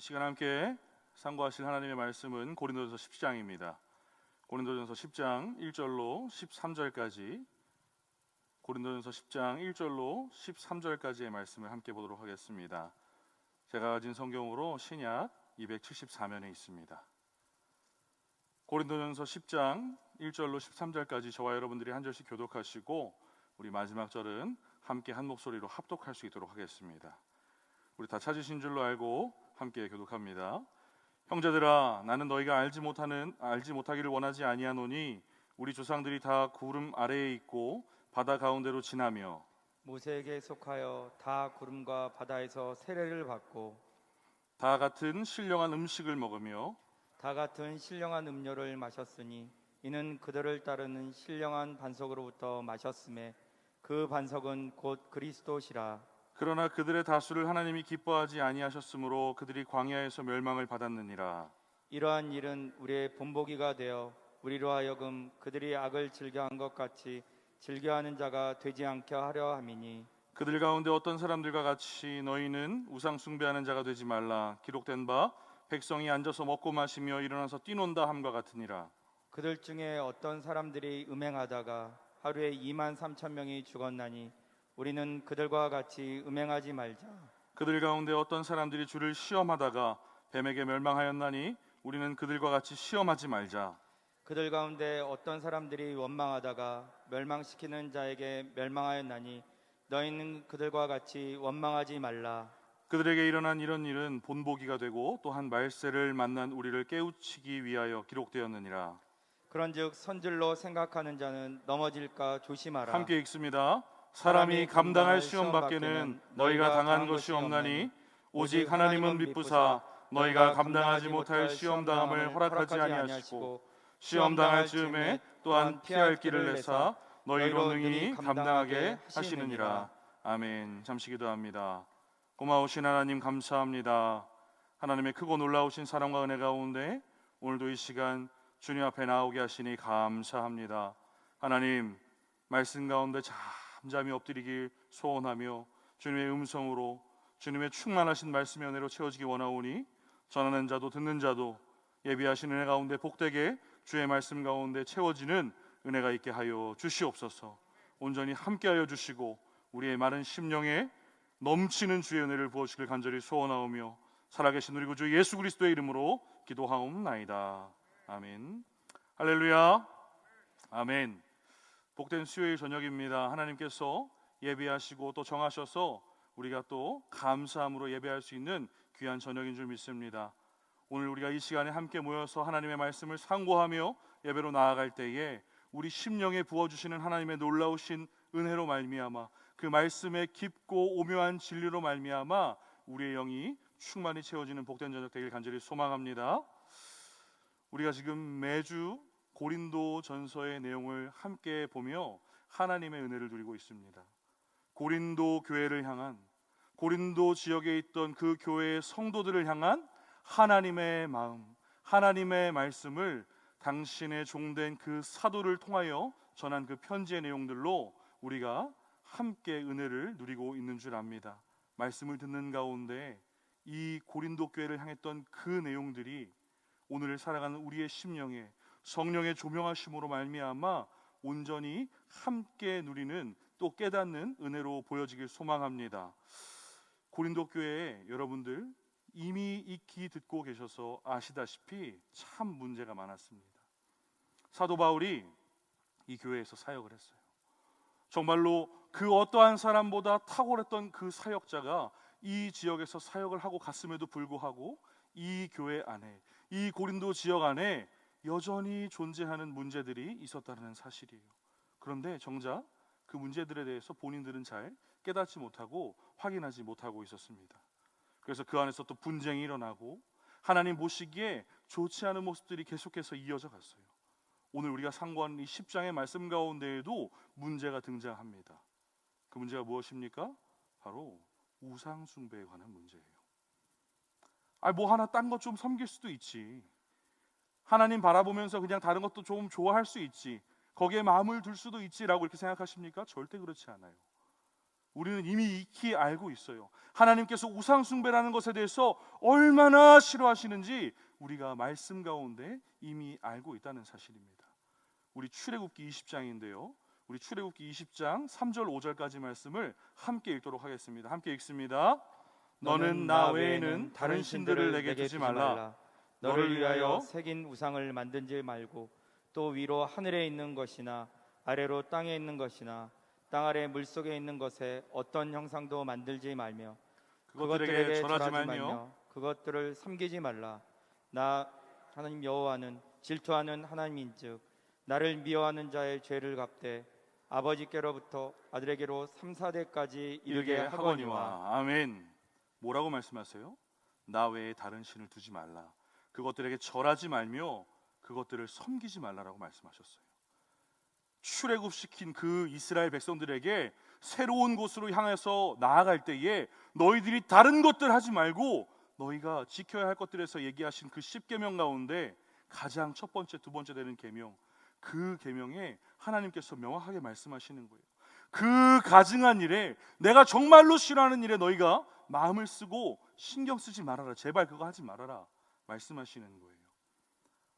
시간 함께 상고하실 하나님의 말씀은 고린도전서 10장입니다. 고린도전서 10장 1절로 13절까지 고린도전서 10장 1절로 13절까지의 말씀을 함께 보도록 하겠습니다. 제가 가진 성경으로 신약 274면에 있습니다. 고린도전서 10장 1절로 13절까지 저와 여러분들이 한 절씩 교독하시고 우리 마지막 절은 함께 한 목소리로 합독할 수 있도록 하겠습니다. 우리 다 찾으신 줄로 알고 함께 교독합니다. 형제들아, 나는 너희가 알지 못하기를 원하지 아니하노니 우리 조상들이 다 구름 아래에 있고 바다 가운데로 지나며 모세에게 속하여 다 구름과 바다에서 세례를 받고 다 같은 신령한 음식을 먹으며 다 같은 신령한 음료를 마셨으니 이는 그들을 따르는 신령한 반석으로부터 마셨음에 그 반석은 곧 그리스도시라. 그러나 그들의 다수를 하나님이 기뻐하지 아니하셨으므로 그들이 광야에서 멸망을 받았느니라. 이러한 일은 우리의 본보기가 되어 우리로 하여금 그들이 악을 즐겨한 것 같이 즐겨하는 자가 되지 않게 하려 함이니, 그들 가운데 어떤 사람들과 같이 너희는 우상 숭배하는 자가 되지 말라. 기록된 바 백성이 앉아서 먹고 마시며 일어나서 뛰논다 함과 같으니라. 그들 중에 어떤 사람들이 음행하다가 하루에 2만 3천 명이 죽었나니 우리는 그들과 같이 음행하지 말자. 그들 가운데 어떤 사람들이 주를 시험하다가 뱀에게 멸망하였나니 우리는 그들과 같이 시험하지 말자. 그들 가운데 어떤 사람들이 원망하다가 멸망시키는 자에게 멸망하였나니 너희는 그들과 같이 원망하지 말라. 그들에게 일어난 이런 일은 본보기가 되고 또한 말세를 만난 우리를 깨우치기 위하여 기록되었느니라. 그런즉 선질로 생각하는 자는 넘어질까 조심하라. 함께 읽습니다. 사람이 감당할 시험 밖에는 너희가 당한 것이 없나니 오직 하나님은 미쁘사 너희가 감당하지 못할 시험 당함을 허락하지 아니하시고 시험 당할 즈음에 또한 피할 길을 내사 너희로 능히 감당하게 하시느니라. 아멘. 잠시 기도합니다. 고마우신 하나님 감사합니다. 하나님의 크고 놀라우신 사랑과 은혜 가운데 오늘도 이 시간 주님 앞에 나오게 하시니 감사합니다. 하나님 말씀 가운데 잠잠히 엎드리길 소원하며 주님의 음성으로 주님의 충만하신 말씀의 은혜로 채워지기 원하오니 전하는 자도 듣는 자도 예비하신 은혜 가운데 복되게 주의 말씀 가운데 채워지는 은혜가 있게 하여 주시옵소서. 온전히 함께하여 주시고 우리의 마른 심령에 넘치는 주의 은혜를 부어주시길 간절히 소원하오며 살아계신 우리 구주 예수 그리스도의 이름으로 기도하옵나이다. 아멘. 할렐루야. 아멘. 복된 수요일 저녁입니다. 하나님께서 예배하시고 또 정하셔서 우리가 또 감사함으로 예배할 수 있는 귀한 저녁인 줄 믿습니다. 오늘 우리가 이 시간에 함께 모여서 하나님의 말씀을 상고하며 예배로 나아갈 때에 우리 심령에 부어주시는 하나님의 놀라우신 은혜로 말미암아 그 말씀의 깊고 오묘한 진리로 말미암아 우리의 영이 충만히 채워지는 복된 저녁 되길 간절히 소망합니다. 우리가 지금 매주 고린도 전서의 내용을 함께 보며 하나님의 은혜를 누리고 있습니다. 고린도 교회를 향한, 고린도 지역에 있던 그 교회의 성도들을 향한 하나님의 마음, 하나님의 말씀을 당신의 종된 그 사도를 통하여 전한 그 편지의 내용들로 우리가 함께 은혜를 누리고 있는 줄 압니다. 말씀을 듣는 가운데 이 고린도 교회를 향했던 그 내용들이 오늘 살아가는 우리의 심령에 성령의 조명하심으로 말미암아 온전히 함께 누리는 또 깨닫는 은혜로 보여지길 소망합니다. 고린도 교회에 여러분들 이미 익히 듣고 계셔서 아시다시피 참 문제가 많았습니다. 사도 바울이 이 교회에서 사역을 했어요. 정말로 그 어떠한 사람보다 탁월했던 그 사역자가 이 지역에서 사역을 하고 갔음에도 불구하고 이 교회 안에, 이 고린도 지역 안에 여전히 존재하는 문제들이 있었다는 사실이에요. 그런데 정작 그 문제들에 대해서 본인들은 잘 깨닫지 못하고 확인하지 못하고 있었습니다. 그래서 그 안에서 또 분쟁이 일어나고 하나님 보시기에 좋지 않은 모습들이 계속해서 이어져 갔어요. 오늘 우리가 상고하는 이 10장의 말씀 가운데에도 문제가 등장합니다. 그 문제가 무엇입니까? 바로 우상 숭배에 관한 문제예요. 뭐 하나 딴 것 좀 섬길 수도 있지. 하나님 바라보면서 그냥 다른 것도 좀 좋아할 수 있지. 거기에 마음을 둘 수도 있지라고 이렇게 생각하십니까? 절대 그렇지 않아요. 우리는 이미 익히 알고 있어요. 하나님께서 우상 숭배라는 것에 대해서 얼마나 싫어하시는지 우리가 말씀 가운데 이미 알고 있다는 사실입니다. 우리 출애굽기 20장인데요. 우리 출애굽기 20장 3절 5절까지 말씀을 함께 읽도록 하겠습니다. 함께 읽습니다. 너는 나 외에는 다른 신들을 내게 두지 말라. 너를 위하여 새긴 우상을 만들지 말고 또 위로 하늘에 있는 것이나 아래로 땅에 있는 것이나 땅 아래 물속에 있는 것에 어떤 형상도 만들지 말며 그것들에게 절하지 말며 그것들을 섬기지 말라. 나 하나님 여호와는 질투하는 하나님인즉 나를 미워하는 자의 죄를 갚되 아버지께로부터 아들에게로 3, 4대까지 이르게 하거니와. 아멘. 뭐라고 말씀하세요? 나 외에 다른 신을 두지 말라. 그것들에게 절하지 말며 그것들을 섬기지 말라라고 말씀하셨어요. 출애굽시킨 그 이스라엘 백성들에게 새로운 곳으로 향해서 나아갈 때에 너희들이 다른 것들 하지 말고 너희가 지켜야 할 것들에서 얘기하신 그 10계명 가운데 가장 첫 번째, 두 번째 되는 계명, 그 계명에 하나님께서 명확하게 말씀하시는 거예요. 그 가증한 일에, 내가 정말로 싫어하는 일에 너희가 마음을 쓰고 신경 쓰지 말아라. 제발 그거 하지 말아라 말씀하시는 거예요.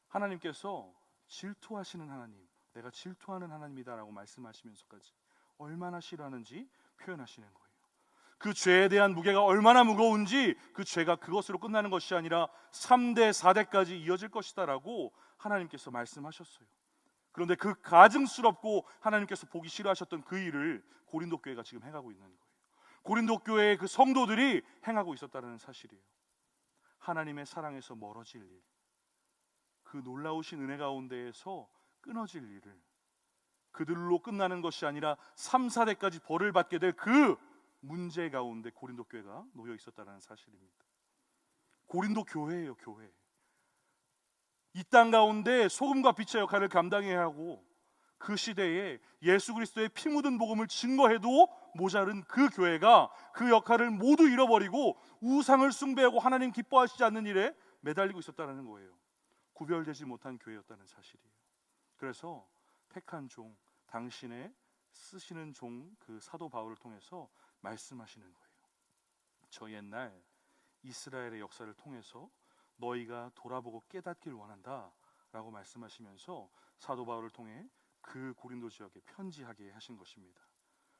하나님께서 질투하시는 하나님, 내가 질투하는 하나님이다라고 말씀하시면서까지 얼마나 싫어하는지 표현하시는 거예요. 그 죄에 대한 무게가 얼마나 무거운지, 그 죄가 그것으로 끝나는 것이 아니라 3대 4대까지 이어질 것이다라고 하나님께서 말씀하셨어요. 그런데 그 가증스럽고 하나님께서 보기 싫어하셨던 그 일을 고린도 교회가 지금 행하고 있는 거예요. 고린도 교회의 그 성도들이 행하고 있었다는 사실이에요. 하나님의 사랑에서 멀어질 일, 그 놀라우신 은혜 가운데에서 끊어질 일을, 그들로 끝나는 것이 아니라 3, 4대까지 벌을 받게 될 그 문제 가운데 고린도 교회가 놓여 있었다는 사실입니다. 고린도 교회예요, 교회. 이 땅 가운데 소금과 빛의 역할을 감당해야 하고, 그 시대에 예수 그리스도의 피 묻은 복음을 증거해도 모자른 그 교회가 그 역할을 모두 잃어버리고 우상을 숭배하고 하나님 기뻐하시지 않는 일에 매달리고 있었다는 거예요. 구별되지 못한 교회였다는 사실이에요. 그래서 택한 종, 당신의 쓰시는 종, 그 사도 바울을 통해서 말씀하시는 거예요. 저 옛날 이스라엘의 역사를 통해서 너희가 돌아보고 깨닫길 원한다 라고 말씀하시면서 사도 바울을 통해 그 고린도 지역에 편지하게 하신 것입니다.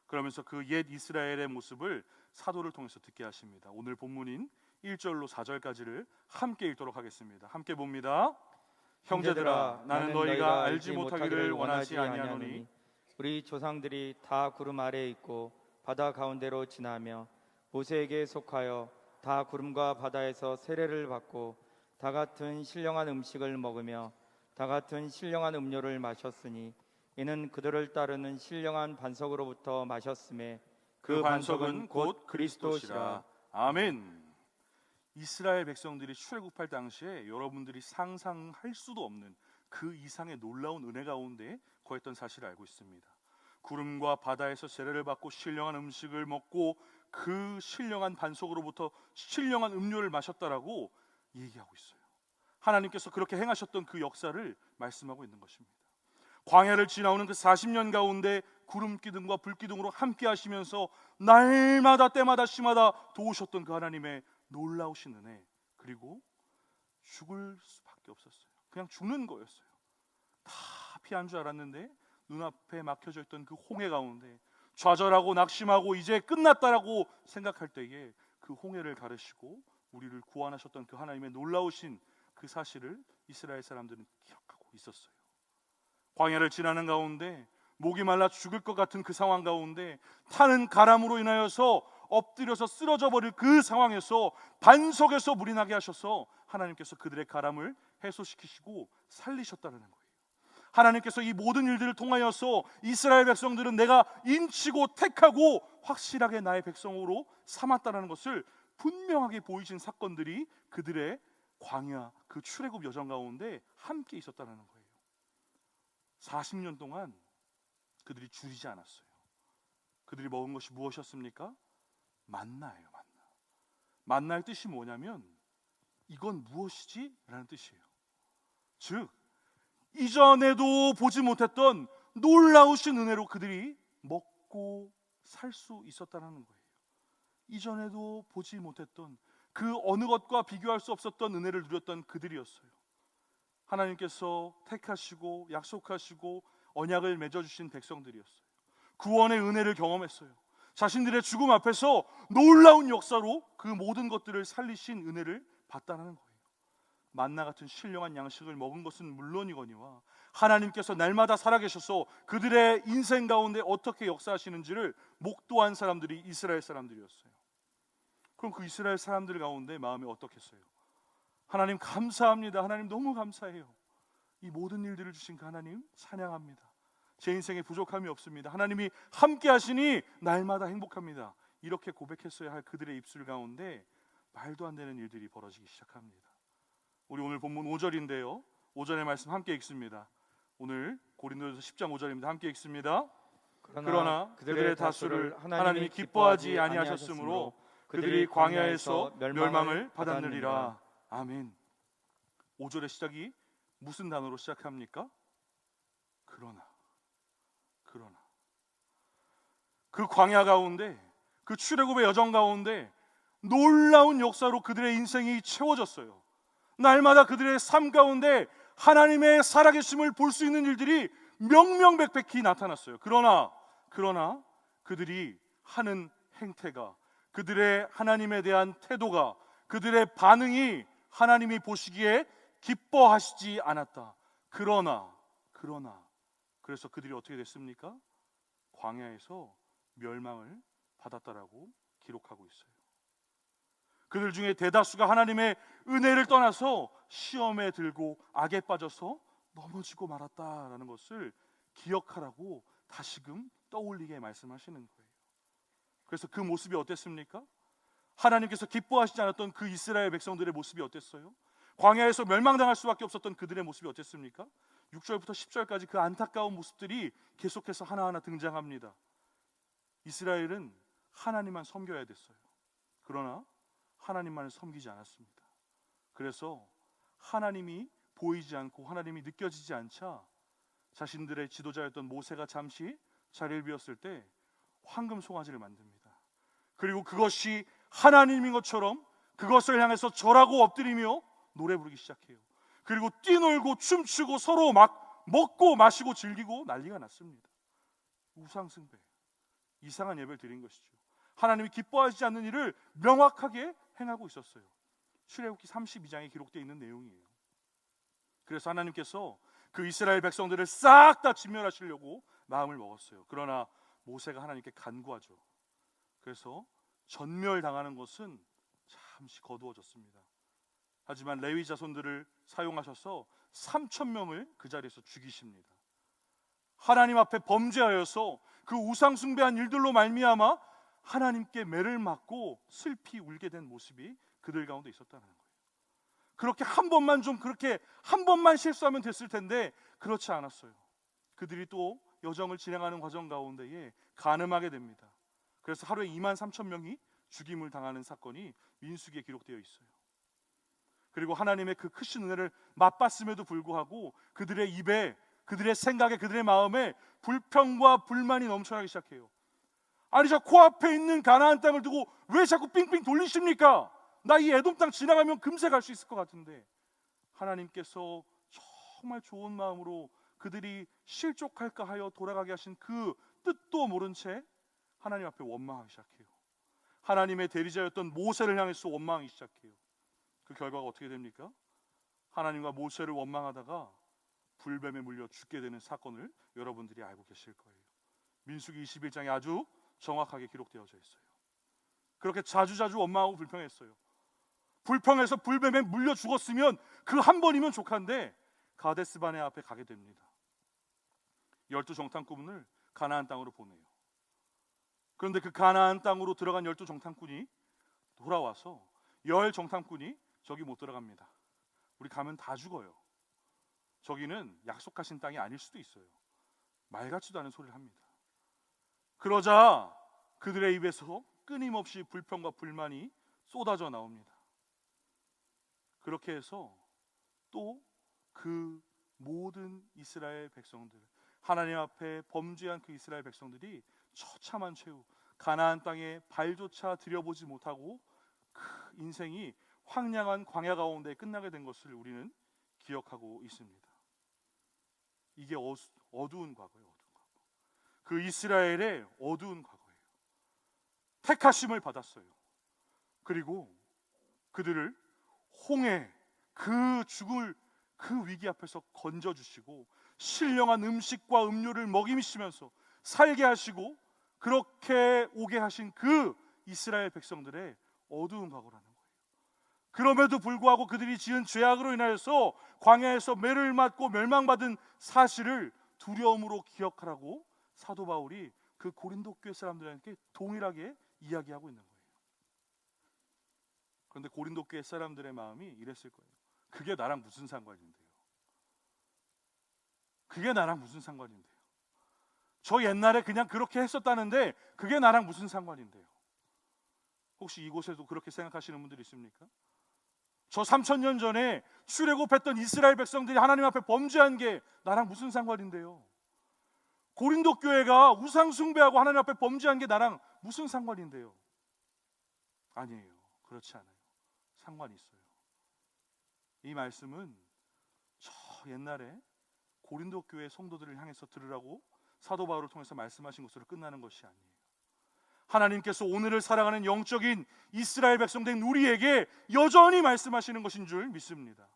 그러면서 그 옛 이스라엘의 모습을 사도를 통해서 듣게 하십니다. 오늘 본문인 1절로 4절까지를 함께 읽도록 하겠습니다. 함께 봅니다. 형제들아, 나는 너희가 알지 못하기를 원하지 아니하노니 우리 조상들이 다 구름 아래에 있고 바다 가운데로 지나며 모세에게 속하여 다 구름과 바다에서 세례를 받고 다 같은 신령한 음식을 먹으며 다 같은 신령한 음료를 마셨으니 이는 그들을 따르는 신령한 반석으로부터 마셨음에 그 반석은 곧 그리스도시라. 아멘. 이스라엘 백성들이 출애굽할 당시에 여러분들이 상상할 수도 없는 그 이상의 놀라운 은혜 가운데 거했던 사실을 알고 있습니다. 구름과 바다에서 세례를 받고 신령한 음식을 먹고 그 신령한 반석으로부터 신령한 음료를 마셨다라고 얘기하고 있어요. 하나님께서 그렇게 행하셨던 그 역사를 말씀하고 있는 것입니다. 광야를 지나오는 그 40년 가운데 구름 기둥과 불 기둥으로 함께 하시면서 날마다 때마다 시마다 도우셨던 그 하나님의 놀라우신 은혜, 그리고 죽을 수밖에 없었어요. 그냥 죽는 거였어요. 다 피한 줄 알았는데 눈앞에 막혀져 있던 그 홍해 가운데 좌절하고 낙심하고 이제 끝났다라고 생각할 때에 그 홍해를 가르시고 우리를 구원하셨던 그 하나님의 놀라우신 그 사실을 이스라엘 사람들은 기억하고 있었어요. 광야를 지나는 가운데 목이 말라 죽을 것 같은 그 상황 가운데 타는 가람으로 인하여서 엎드려서 쓰러져 버릴 그 상황에서 반석에서 물이 나게 하셔서 하나님께서 그들의 가람을 해소시키시고 살리셨다는 거예요. 하나님께서 이 모든 일들을 통하여서 이스라엘 백성들은 내가 인치고 택하고 확실하게 나의 백성으로 삼았다는 것을 분명하게 보이신 사건들이 그들의 광야, 그 출애굽 여정 가운데 함께 있었다는 거예요. 40년 동안 그들이 줄이지 않았어요. 그들이 먹은 것이 무엇이었습니까? 만나예요, 만나. 만나의 뜻이 뭐냐면 이건 무엇이지? 라는 뜻이에요. 즉 이전에도 보지 못했던 놀라우신 은혜로 그들이 먹고 살 수 있었다는 거예요. 이전에도 보지 못했던 그 어느 것과 비교할 수 없었던 은혜를 누렸던 그들이었어요. 하나님께서 택하시고 약속하시고 언약을 맺어주신 백성들이었어요. 구원의 은혜를 경험했어요. 자신들의 죽음 앞에서 놀라운 역사로 그 모든 것들을 살리신 은혜를 받다는 거예요. 만나 같은 신령한 양식을 먹은 것은 물론이거니와 하나님께서 날마다 살아계셔서 그들의 인생 가운데 어떻게 역사하시는지를 목도한 사람들이 이스라엘 사람들이었어요. 그럼 그 이스라엘 사람들 가운데 마음이 어떻겠어요? 하나님 감사합니다. 하나님 너무 감사해요. 이 모든 일들을 주신 그 하나님 찬양합니다. 제 인생에 부족함이 없습니다. 하나님이 함께 하시니 날마다 행복합니다. 이렇게 고백했어야 할 그들의 입술 가운데 말도 안 되는 일들이 벌어지기 시작합니다. 우리 오늘 본문 5절인데요. 5절의 말씀 함께 읽습니다. 오늘 고린도전서 10장 5절입니다. 함께 읽습니다. 그러나 그들의 다수를 하나님이 기뻐하지 아니하셨으므로 그들이 광야에서 멸망을 받았느니라. 아멘. 5절의 시작이 무슨 단어로 시작합니까? 그러나 그 광야 가운데, 그 출애굽의 여정 가운데 놀라운 역사로 그들의 인생이 채워졌어요. 날마다 그들의 삶 가운데 하나님의 살아계심을 볼 수 있는 일들이 명명백백히 나타났어요. 그러나 그들이 하는 행태가, 그들의 하나님에 대한 태도가, 그들의 반응이 하나님이 보시기에 기뻐하시지 않았다. 그래서 그들이 어떻게 됐습니까? 광야에서 멸망을 받았다라고 기록하고 있어요. 그들 중에 대다수가 하나님의 은혜를 떠나서 시험에 들고 악에 빠져서 넘어지고 말았다라는 것을 기억하라고 다시금 떠올리게 말씀하시는 거예요. 그래서 그 모습이 어땠습니까? 하나님께서 기뻐하시지 않았던 그 이스라엘 백성들의 모습이 어땠어요? 광야에서 멸망당할 수밖에 없었던 그들의 모습이 어땠습니까? 6절부터 10절까지 그 안타까운 모습들이 계속해서 하나하나 등장합니다. 이스라엘은 하나님만 섬겨야 됐어요. 그러나 하나님만을 섬기지 않았습니다. 그래서 하나님이 보이지 않고 하나님이 느껴지지 않자 자신들의 지도자였던 모세가 잠시 자리를 비웠을 때 황금 송아지를 만듭니다. 그리고 그것이 하나님인 것처럼 그것을 향해서 절하고 엎드리며 노래 부르기 시작해요. 그리고 뛰놀고 춤추고 서로 막 먹고 마시고 즐기고 난리가 났습니다. 우상숭배, 이상한 예배를 드린 것이죠. 하나님이 기뻐하지 않는 일을 명확하게 행하고 있었어요. 출애굽기 32장에 기록되어 있는 내용이에요. 그래서 하나님께서 그 이스라엘 백성들을 싹 다 진멸하시려고 마음을 먹었어요. 그러나 모세가 하나님께 간구하죠. 그래서 전멸당하는 것은 잠시 거두어졌습니다. 하지만 레위 자손들을 사용하셔서 3,000명을 그 자리에서 죽이십니다. 하나님 앞에 범죄하여서 그 우상 숭배한 일들로 말미암아 하나님께 매를 맞고 슬피 울게 된 모습이 그들 가운데 있었다는 거예요. 그렇게 한 번만 실수하면 됐을 텐데 그렇지 않았어요. 그들이 또 여정을 진행하는 과정 가운데에 간음하게 됩니다. 그래서 하루에 23,000명이 죽임을 당하는 사건이 민수기에 기록되어 있어요. 그리고 하나님의 그 크신 은혜를 맛봤음에도 불구하고 그들의 입에, 그들의 생각에, 그들의 마음에 불평과 불만이 넘쳐나기 시작해요. 아니, 저 코앞에 있는 가나안 땅을 두고 왜 자꾸 삥삥 돌리십니까? 나 이 에돔 땅 지나가면 금세 갈 수 있을 것 같은데. 하나님께서 정말 좋은 마음으로 그들이 실족할까 하여 돌아가게 하신 그 뜻도 모른 채 하나님 앞에 원망하기 시작해요. 하나님의 대리자였던 모세를 향해서 원망하기 시작해요. 그 결과가 어떻게 됩니까? 하나님과 모세를 원망하다가 불뱀에 물려 죽게 되는 사건을 여러분들이 알고 계실 거예요. 민수기 21장에 아주 정확하게 기록되어져 있어요. 그렇게 자주자주 원망하고 불평했어요. 불평해서 불뱀에 물려 죽었으면 그 한 번이면 족한데 가데스바네 앞에 가게 됩니다. 12정탐꾼을 가나안 땅으로 보내요. 그런데 그 가나안 땅으로 들어간 12정탐꾼이 돌아와서 10정탐꾼이 저기 못 들어갑니다. 우리 가면 다 죽어요. 저기는 약속하신 땅이 아닐 수도 있어요. 말 같지도 않은 소리를 합니다. 그러자 그들의 입에서 끊임없이 불평과 불만이 쏟아져 나옵니다. 그렇게 해서 또 그 모든 이스라엘 백성들, 하나님 앞에 범죄한 그 이스라엘 백성들이 처참한 최후, 가나안 땅에 발조차 들여보지 못하고 그 인생이 황량한 광야 가운데 끝나게 된 것을 우리는 기억하고 있습니다. 이게 어두운 과거예요. 어두운 과거. 그 이스라엘의 어두운 과거예요. 택하심을 받았어요. 그리고 그들을 홍해 그 죽을 그 위기 앞에서 건져주시고 신령한 음식과 음료를 먹이시면서 살게 하시고 그렇게 오게 하신 그 이스라엘 백성들의 어두운 과거라는 거예요. 그럼에도 불구하고 그들이 지은 죄악으로 인하여서 광야에서 매를 맞고 멸망받은 사실을 두려움으로 기억하라고 사도 바울이 그 고린도 교회 사람들에게 동일하게 이야기하고 있는 거예요. 그런데 고린도 교회 사람들의 마음이 이랬을 거예요. 그게 나랑 무슨 상관인데요? 그게 나랑 무슨 상관인데요? 저 옛날에 그냥 그렇게 했었다는데 그게 나랑 무슨 상관인데요? 혹시 이곳에도 그렇게 생각하시는 분들이 있습니까? 저 3000년 전에 출애굽했던 이스라엘 백성들이 하나님 앞에 범죄한 게 나랑 무슨 상관인데요? 고린도 교회가 우상 숭배하고 하나님 앞에 범죄한 게 나랑 무슨 상관인데요? 아니에요. 그렇지 않아요. 상관이 있어요. 이 말씀은 저 옛날에 고린도 교회 성도들을 향해서 들으라고 사도 바울을 통해서 말씀하신 것으로 끝나는 것이 아니에요. 하나님께서 오늘을 살아가는 영적인 이스라엘 백성된 우리에게 여전히 말씀하시는 것인 줄 믿습니다.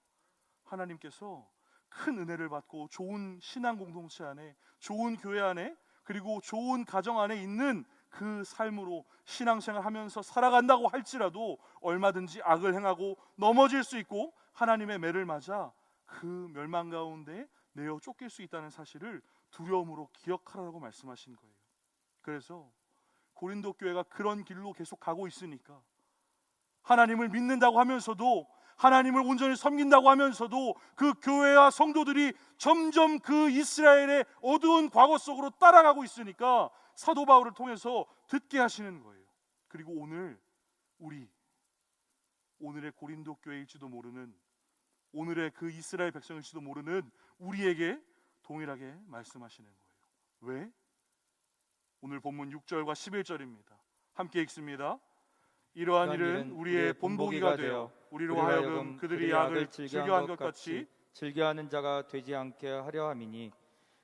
하나님께서 큰 은혜를 받고 좋은 신앙 공동체 안에, 좋은 교회 안에, 그리고 좋은 가정 안에 있는 그 삶으로 신앙생활 하면서 살아간다고 할지라도 얼마든지 악을 행하고 넘어질 수 있고 하나님의 매를 맞아 그 멸망 가운데 내어 쫓길 수 있다는 사실을 두려움으로 기억하라고 말씀하신 거예요. 그래서 고린도 교회가 그런 길로 계속 가고 있으니까 하나님을 믿는다고 하면서도, 하나님을 온전히 섬긴다고 하면서도 그 교회와 성도들이 점점 그 이스라엘의 어두운 과거 속으로 따라가고 있으니까 사도 바울을 통해서 듣게 하시는 거예요. 그리고 오늘의 고린도 교회일지도 모르는, 오늘의 그 이스라엘 백성일지도 모르는 우리에게 동일하게 말씀하시는 거예요. 왜? 오늘 본문 6절과 11절입니다. 함께 읽습니다. 이러한 일은 우리의 본보기가 되어 우리로 하여금 그들이 악을 즐겨한 것 같이 즐겨하는 자가 되지 않게 하려 함이니,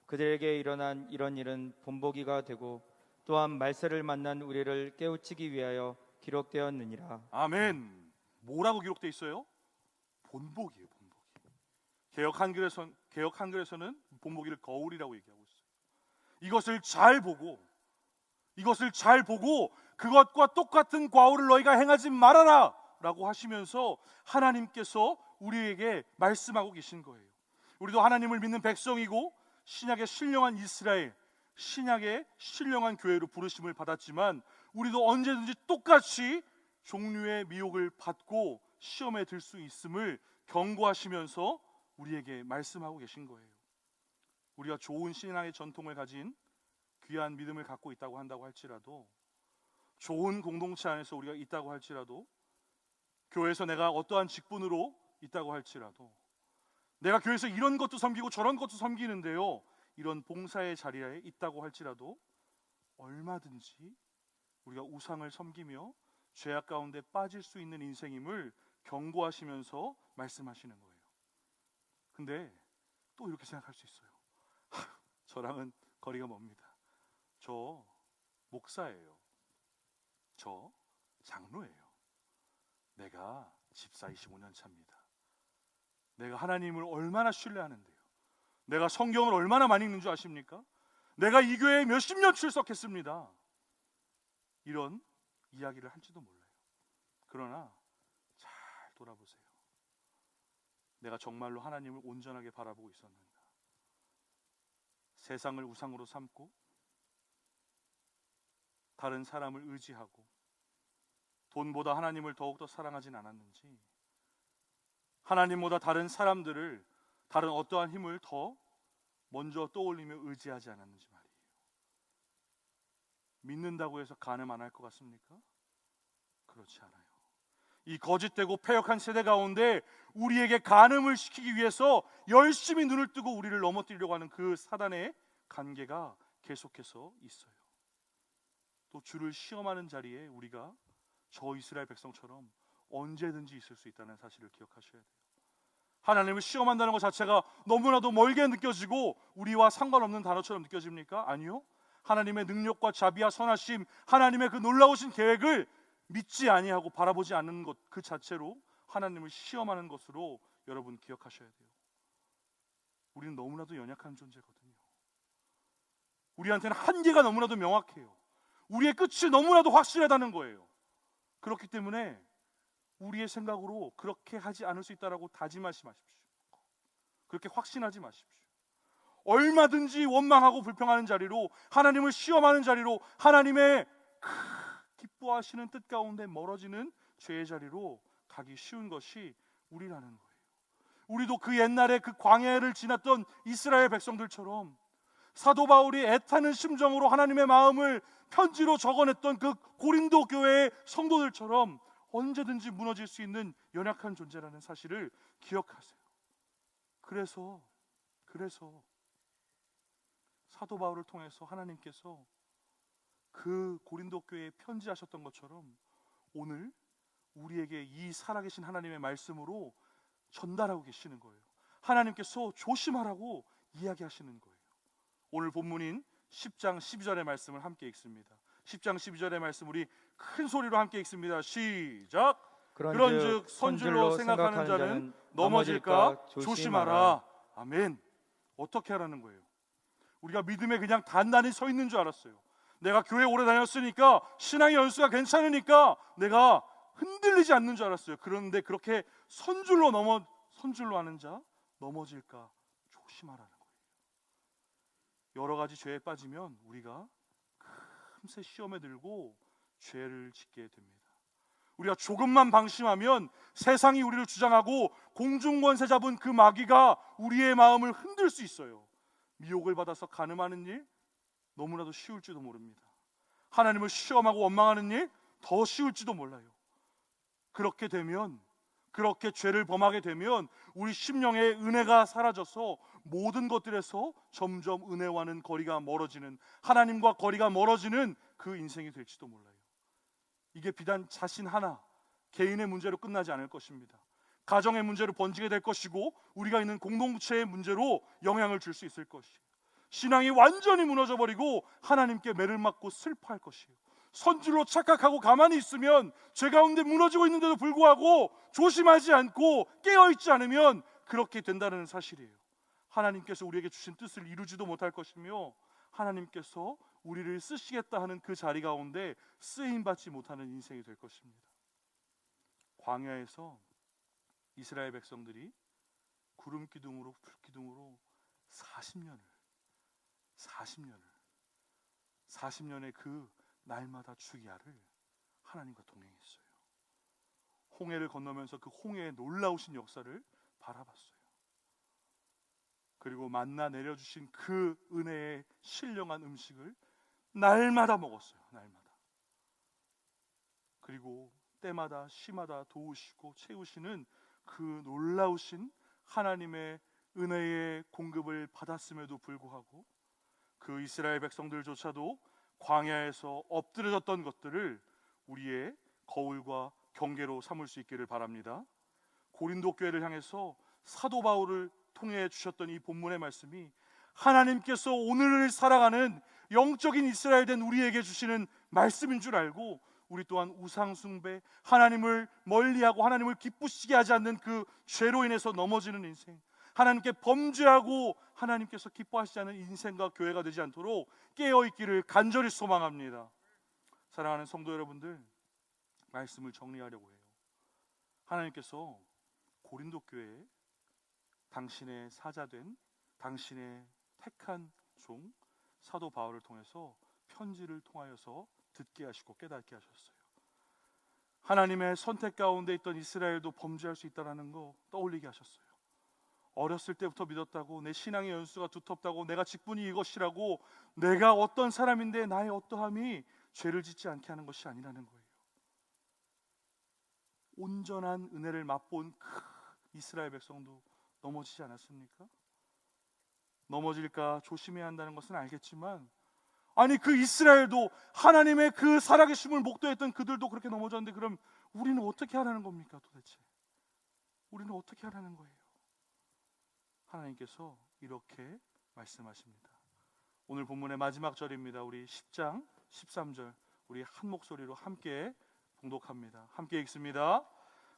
그들에게 일어난 이런 일은 본보기가 되고 또한 말세를 만난 우리를 깨우치기 위하여 기록되었느니라. 아멘. 뭐라고 기록되어 있어요? 본보기예요. 본보기. 개역 한글에서는 본보기를 거울이라고 얘기하고 있어요. 이것을 잘 보고 그것과 똑같은 과오를 너희가 행하지 말아라 라고 하시면서 하나님께서 우리에게 말씀하고 계신 거예요. 우리도 하나님을 믿는 백성이고 신약의 신령한 이스라엘, 신약의 신령한 교회로 부르심을 받았지만 우리도 언제든지 똑같이 종류의 미혹을 받고 시험에 들 수 있음을 경고하시면서 우리에게 말씀하고 계신 거예요. 우리가 좋은 신앙의 전통을 가진 귀한 믿음을 갖고 있다고 한다고 할지라도, 좋은 공동체 안에서 우리가 있다고 할지라도, 교회에서 내가 어떠한 직분으로 있다고 할지라도, 내가 교회에서 이런 것도 섬기고 저런 것도 섬기는데요, 이런 봉사의 자리에 있다고 할지라도 얼마든지 우리가 우상을 섬기며 죄악 가운데 빠질 수 있는 인생임을 경고하시면서 말씀하시는 거예요. 근데 또 이렇게 생각할 수 있어요. 저랑은 거리가 멉니다. 저 목사예요. 저 장로예요. 내가 집사 25년 차입니다. 내가 하나님을 얼마나 신뢰하는데요. 내가 성경을 얼마나 많이 읽는 줄 아십니까? 내가 이 교회에 몇십 년 출석했습니다. 이런 이야기를 할지도 몰라요. 그러나 잘 돌아보세요. 내가 정말로 하나님을 온전하게 바라보고 있었는가? 세상을 우상으로 삼고 다른 사람을 의지하고 돈보다 하나님을 더욱더 사랑하진 않았는지, 하나님보다 다른 사람들을, 다른 어떠한 힘을 더 먼저 떠올리며 의지하지 않았는지 말이에요. 믿는다고 해서 간음 안 할 것 같습니까? 그렇지 않아요. 이 거짓되고 패역한 세대 가운데 우리에게 간음을 시키기 위해서 열심히 눈을 뜨고 우리를 넘어뜨리려고 하는 그 사단의 관계가 계속해서 있어요. 또 주를 시험하는 자리에 우리가 저 이스라엘 백성처럼 언제든지 있을 수 있다는 사실을 기억하셔야 돼요. 하나님을 시험한다는 것 자체가 너무나도 멀게 느껴지고 우리와 상관없는 단어처럼 느껴집니까? 아니요. 하나님의 능력과 자비와 선하심, 하나님의 그 놀라우신 계획을 믿지 아니하고 바라보지 않는 것 그 자체로 하나님을 시험하는 것으로 여러분 기억하셔야 돼요. 우리는 너무나도 연약한 존재거든요. 우리한테는 한계가 너무나도 명확해요. 우리의 끝이 너무나도 확실하다는 거예요. 그렇기 때문에 우리의 생각으로 그렇게 하지 않을 수 있다라고 다짐하지 마십시오. 그렇게 확신하지 마십시오. 얼마든지 원망하고 불평하는 자리로, 하나님을 시험하는 자리로, 하나님의 기뻐하시는 뜻 가운데 멀어지는 죄의 자리로 가기 쉬운 것이 우리라는 거예요. 우리도 그 옛날에 그 광야를 지났던 이스라엘 백성들처럼 사도 바울이 애타는 심정으로 하나님의 마음을 편지로 적어냈던 그 고린도 교회의 성도들처럼 언제든지 무너질 수 있는 연약한 존재라는 사실을 기억하세요. 그래서 사도 바울을 통해서 하나님께서 그 고린도 교회에 편지하셨던 것처럼 오늘 우리에게 이 살아계신 하나님의 말씀으로 전달하고 계시는 거예요. 하나님께서 조심하라고 이야기하시는 거예요. 오늘 본문인 10장 12절의 말씀을 함께 읽습니다. 10장 12절의 말씀 우리 큰 소리로 함께 읽습니다. 시작. 그런즉 선줄로 생각하는 자는 넘어질까 조심하라. 아멘. 어떻게 하라는 거예요? 우리가 믿음에 그냥 단단히 서 있는 줄 알았어요. 내가 교회 오래 다녔으니까, 신앙의 연수가 괜찮으니까 내가 흔들리지 않는 줄 알았어요. 그런데 그렇게 선줄로 하는 자 넘어질까 조심하라는 거예요. 여러 가지 죄에 빠지면 우리가 금세 시험에 들고 죄를 짓게 됩니다. 우리가 조금만 방심하면 세상이 우리를 주장하고 공중권세 잡은 그 마귀가 우리의 마음을 흔들 수 있어요. 미혹을 받아서 간음하는 일 너무나도 쉬울지도 모릅니다. 하나님을 시험하고 원망하는 일 더 쉬울지도 몰라요. 그렇게 되면, 그렇게 죄를 범하게 되면 우리 심령의 은혜가 사라져서 모든 것들에서 점점 은혜와는 거리가 멀어지는, 하나님과 거리가 멀어지는 그 인생이 될지도 몰라요. 이게 비단 자신 하나, 개인의 문제로 끝나지 않을 것입니다. 가정의 문제로 번지게 될 것이고 우리가 있는 공동체의 문제로 영향을 줄 수 있을 것이에요. 신앙이 완전히 무너져버리고 하나님께 매를 맞고 슬퍼할 것이에요. 선줄로 착각하고 가만히 있으면, 죄 가운데 무너지고 있는데도 불구하고 조심하지 않고 깨어있지 않으면 그렇게 된다는 사실이에요. 하나님께서 우리에게 주신 뜻을 이루지도 못할 것이며 하나님께서 우리를 쓰시겠다 하는 그 자리 가운데 쓰임받지 못하는 인생이 될 것입니다. 광야에서 이스라엘 백성들이 구름 기둥으로 불 기둥으로 40년의 그 날마다 주기야를 하나님과 동행했어요. 홍해를 건너면서 그 홍해의 놀라우신 역사를 바라봤어요. 그리고 만나 내려주신 그 은혜의 신령한 음식을 날마다 먹었어요. 날마다. 그리고 때마다 시마다 도우시고 채우시는 그 놀라우신 하나님의 은혜의 공급을 받았음에도 불구하고 그 이스라엘 백성들조차도 광야에서 엎드려졌던 것들을 우리의 거울과 경계로 삼을 수 있기를 바랍니다. 고린도 교회를 향해서 사도 바울을 통해 주셨던 이 본문의 말씀이 하나님께서 오늘을 살아가는 영적인 이스라엘 된 우리에게 주시는 말씀인 줄 알고, 우리 또한 우상 숭배, 하나님을 멀리하고 하나님을 기쁘시게 하지 않는 그 죄로 인해서 넘어지는 인생, 하나님께 범죄하고 하나님께서 기뻐하시지 않는 인생과 교회가 되지 않도록 깨어있기를 간절히 소망합니다. 사랑하는 성도 여러분들, 말씀을 정리하려고 해요. 하나님께서 고린도 교회에 당신의 사자된, 당신의 택한 종 사도 바울을 통해서 편지를 통하여서 듣게 하시고 깨닫게 하셨어요. 하나님의 선택 가운데 있던 이스라엘도 범죄할 수 있다는 거 떠올리게 하셨어요. 어렸을 때부터 믿었다고, 내 신앙의 연수가 두텁다고, 내가 직분이 이것이라고, 내가 어떤 사람인데 나의 어떠함이 죄를 짓지 않게 하는 것이 아니라는 거예요. 온전한 은혜를 맛본 그 이스라엘 백성도 넘어지지 않았습니까? 넘어질까 조심해야 한다는 것은 알겠지만 아니 그 이스라엘도 하나님의 그 살아계심을 목도했던 그들도 그렇게 넘어졌는데, 그럼 우리는 어떻게 하라는 겁니까 도대체? 우리는 어떻게 하라는 거예요? 하나님께서 이렇게 말씀하십니다. 오늘 본문의 마지막 절입니다. 우리 10장 13절 우리 한 목소리로 함께 봉독합니다. 함께 읽습니다.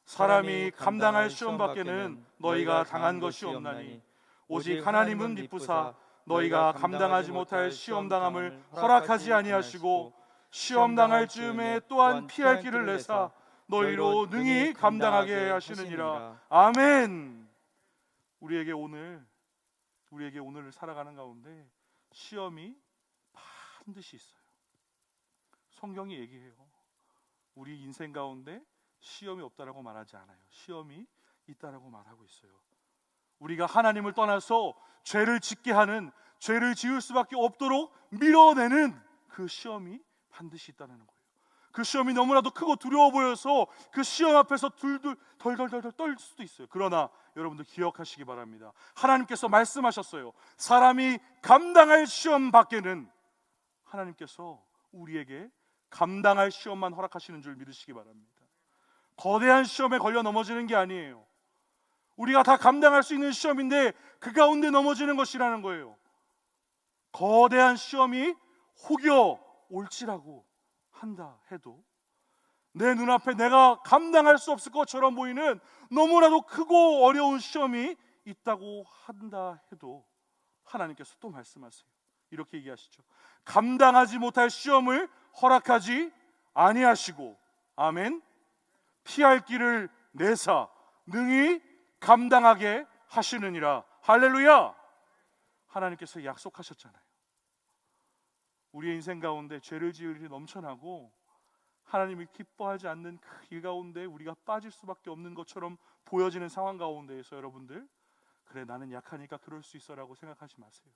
사람이 감당할 시험 밖에는 너희가 당한 것이 없나니 오직 하나님은 미쁘사 너희가 감당하지 못할 시험 당함을 허락하지 아니하시고 시험 당할 즈음에 또한 피할 길을 내사 너희로 능히 감당하게 하시느니라. 아멘. 우리에게 오늘 살아가는 가운데 시험이 반드시 있어요. 성경이 얘기해요. 우리 인생 가운데 시험이 없다라고 말하지 않아요. 시험이 있다라고 말하고 있어요. 우리가 하나님을 떠나서 죄를 짓게 하는, 죄를 지을 수밖에 없도록 밀어내는 그 시험이 반드시 있다는 거예요. 그 시험이 너무나도 크고 두려워 보여서 그 시험 앞에서 덜덜덜 떨 수도 있어요. 그러나 여러분들 기억하시기 바랍니다. 하나님께서 말씀하셨어요. 사람이 감당할 시험 밖에는 하나님께서 우리에게 감당할 시험만 허락하시는 줄 믿으시기 바랍니다. 거대한 시험에 걸려 넘어지는 게 아니에요. 우리가 다 감당할 수 있는 시험인데 그 가운데 넘어지는 것이라는 거예요. 거대한 시험이 혹여 올지라고 한다 해도 내 눈앞에 내가 감당할 수 없을 것처럼 보이는 너무나도 크고 어려운 시험이 있다고 한다 해도 하나님께서 또 말씀하세요. 이렇게 얘기하시죠. 감당하지 못할 시험을 허락하지 아니하시고, 아멘, 피할 길을 내사 능히 감당하게 하시느니라. 할렐루야. 하나님께서 약속하셨잖아요. 우리의 인생 가운데 죄를 지을 일이 넘쳐나고 하나님이 기뻐하지 않는 그 일 가운데 우리가 빠질 수밖에 없는 것처럼 보여지는 상황 가운데에서 여러분들, 그래 나는 약하니까 그럴 수 있어라고 생각하지 마세요.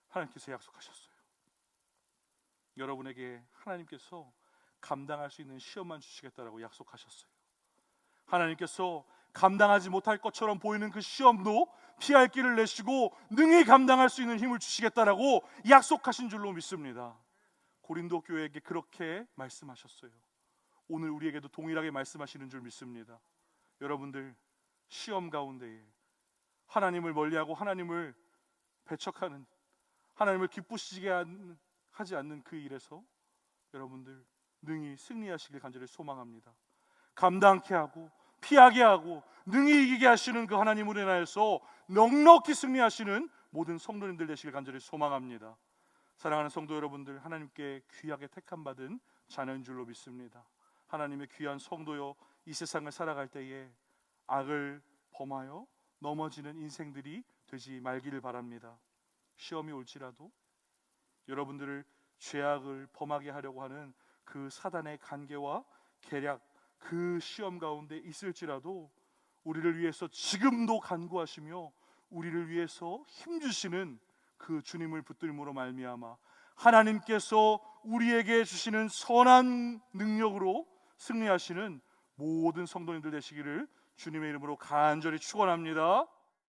하나님께서 약속하셨어요. 여러분에게 하나님께서 감당할 수 있는 시험만 주시겠다라고 약속하셨어요. 하나님께서 감당하지 못할 것처럼 보이는 그 시험도 피할 길을 내시고 능히 감당할 수 있는 힘을 주시겠다라고 약속하신 줄로 믿습니다. 고린도 교회에게 그렇게 말씀하셨어요. 오늘 우리에게도 동일하게 말씀하시는 줄 믿습니다. 여러분들 시험 가운데에 하나님을 멀리하고 하나님을 배척하는, 하나님을 기쁘시게 하지 않는 그 일에서 여러분들 능히 승리하시길 간절히 소망합니다. 감당케 하고 피하게 하고 능히 이기게 하시는 그 하나님으로 인하여서 넉넉히 승리하시는 모든 성도님들 되시길 간절히 소망합니다. 사랑하는 성도 여러분들, 하나님께 귀하게 택함 받은 자녀인 줄로 믿습니다. 하나님의 귀한 성도요, 이 세상을 살아갈 때에 악을 범하여 넘어지는 인생들이 되지 말기를 바랍니다. 시험이 올지라도 여러분들을 죄악을 범하게 하려고 하는 그 사단의 간계와 계략, 그 시험 가운데 있을지라도 우리를 위해서 지금도 간구하시며 우리를 위해서 힘주시는 그 주님을 붙들므로 말미암아 하나님께서 우리에게 주시는 선한 능력으로 승리하시는 모든 성도님들 되시기를 주님의 이름으로 간절히 축원합니다.